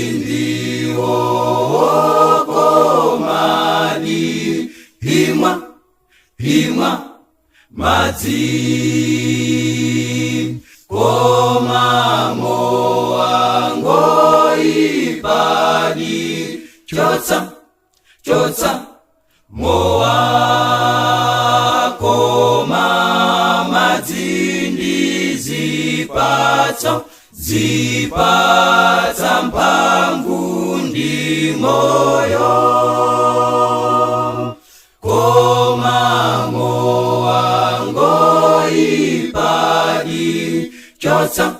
madzindiwo komani himwa madzi koma mowa ngoipadi chotsa mowa koma madzindi zipatsa mphamvu ndi moyo koma mowa ngoipadi chotsa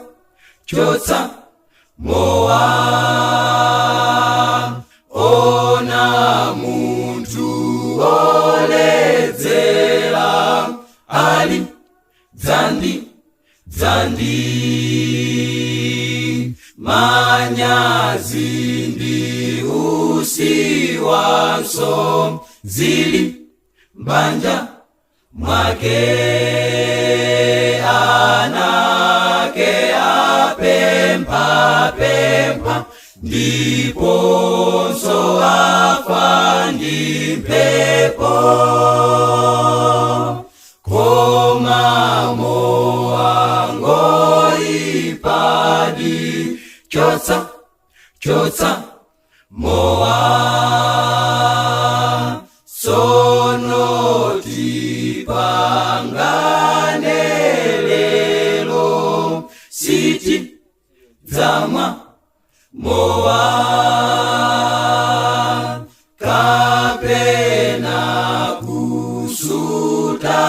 mowa ona muntu oledzera ali dzandi manyazi ndi usiwanso zili mbanja mwake anake apempha ndiponso afa ndi mphepo koma mowa ngoipadi chotsa mowa sono tipangane lelo siti dzamwa mowa kapena kusuta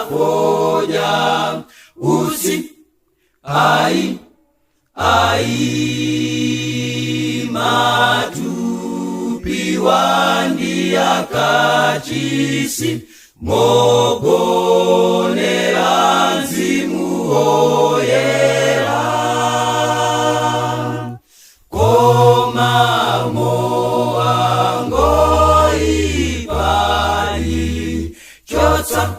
foja usi ai matupi wandi akachisi mogonera mzimu oyera koma mowa ngoipadi chotsa